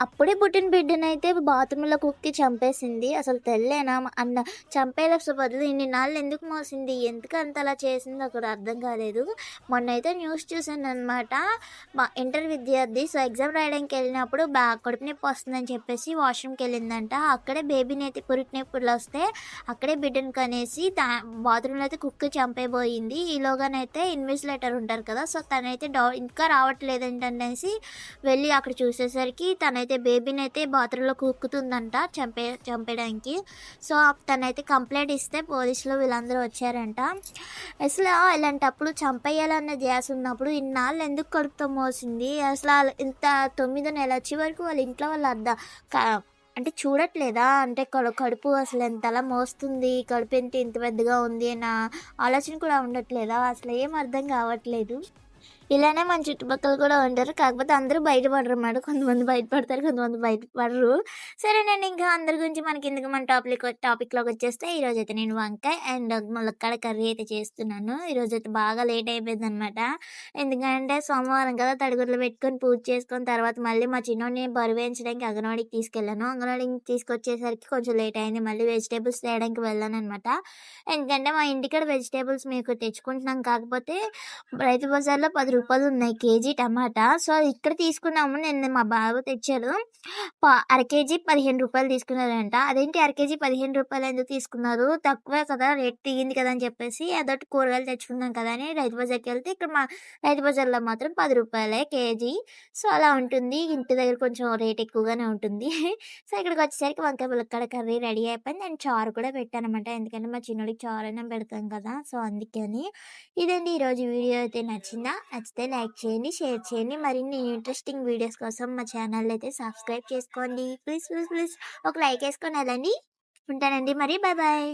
అప్పుడే పుట్టిన బిడ్డనైతే బాత్రూమ్‌లో కుక్కి చంపేసింది. అసలు తెల్లేనా అన్న చంపేయలేక బదులు ఇన్ని నాళ్ళు ఎందుకు మోసింది? ఎందుకు అంతలా చేసిందో కూడా అర్థం కాలేదు. మొన్నైతే న్యూస్ చూసాననమాట. ఇంటర్ విద్యార్థి ఎగ్జామ్ రాయడానికెళ్ళినప్పుడు కడుపు నొప్పి వస్తుందని చెప్పేసి వాష్‌రూమ్‌కెళ్ళిందంట. అక్కడే బేబీనైతే పురిటి నొప్పులొస్తే అక్కడే బిడ్డని కనేసి బాత్రూమ్‌లో అయితే కుక్కి చంపేయబోయింది. ఈలోగానైతే ఇన్విజిలేటర్ ఉంటారు కదా! తనైతే ఇంకా రావట్లేదేంటనేసి వెళ్ళి అక్కడ చూసేసరికి తనైతే బేబీనైతే బాత్రూంలో కుక్కుతుందంట చంపేయడానికి. తనైతే కంప్లెయింట్ ఇస్తే పోలీసులు వీళ్ళందరూ వచ్చారంట. అసలు ఇలాంటప్పుడు చంపేయాలన్న ధ్యాస ఉన్నప్పుడు ఇన్నాళ్ళు ఎందుకు కడుపుతో మోసింది? ఇంత 9వ నెల వచ్చే వరకు వాళ్ళ ఇంట్లో వాళ్ళు క అంటే చూడట్లేదా? అంటే కడుపు అసలు ఎంతలా మోస్తుంది? కడుపేంటి ఇంత పెద్దగా ఉంది అన్న ఆలోచన కూడా ఉండట్లేదా? అసలు ఏం అర్థం కావట్లేదు. ఇలానే మన చుట్టుపక్కల కూడా ఉంటారు. కాకపోతే అందరూ బయటపడరనమాట. కొంతమంది బయటపడతారు. కొంతమంది బయటపడరు. సరేనండి. ఇంకా అందరి గురించి మనకెందుకు మన టాపిక్‌లోకొచ్చేస్తే ఈరోజైతే నేను వంకాయ అండ్ ములక్కాడ కర్రీ అయితే చేస్తున్నాను. ఈరోజైతే బాగా లేట్ అయిపోయిందనమాట. ఎందుకంటే సోమవారం కదా! తడిగుడ్లు పెట్టుకొని పూజ చేసుకొని తర్వాత మళ్ళీ మా చిన్నోడిని బరువేయించడానికి అంగన్వాడీకి తీసుకెళ్ళాను. అంగన్వాడీకి తీసుకొచ్చేసరికి కొంచెం లేట్ అయింది. మళ్ళీ వెజిటబుల్స్ తేడానికి వెళ్ళాననమాట. ఎందుకంటే మా ఇంటికాడ వెజిటబుల్స్ మీకు తెచ్చుకుంటున్నాం కాకపోతే రైతు బజార్‌లో రూ. 10 ఉన్నాయి కేజీ టమాటా. ఇక్కడ తీసుకున్నాము. నిన్న మా బావ తెచ్చాడు. అర కేజీ రూ. 15 తీసుకున్నారంట. అదేంటి అర కేజీ రూ. 15 ఎందుకు తీసుకున్నారు? తక్కువే కదా! రేట్ దిగింది కదా! అని చెప్పేసి అదొకటి కూరగాయలు తెచ్చుకుందాం కదా! అని రైతు బజార్‌కెళ్తే ఇక్కడ మా రైతు బజార్‌లో మాత్రం రూ. 10 కేజీ. అలా ఉంటుంది. ఇంటి దగ్గర కొంచెం రేట్ ఎక్కువగానే ఉంటుంది. ఇక్కడికొచ్చేసరికి వంకాయ ములక్కాడ కర్రీ రెడీ అయిపోయింది. అండ్ చారు కూడా పెట్టాననమాట. ఎందుకంటే మా చిన్నోడికి చారైనా పెడతాం కదా! అందుకని. ఇదండి ఈరోజు వీడియో అయితే నచ్చిందా? నచ్చితే లైక్ చేయండి, షేర్ చేయండి. మరిన్ని ఇంట్రెస్టింగ్ వీడియోస్ కోసం మా ఛానల్ అయితే సబ్స్క్రైబ్ చేసుకోండి. ప్లీజ్ ఒక లైక్ ఏసుకొని ఎళ్ళండి. ఉంటానండి మరి. Bye bye.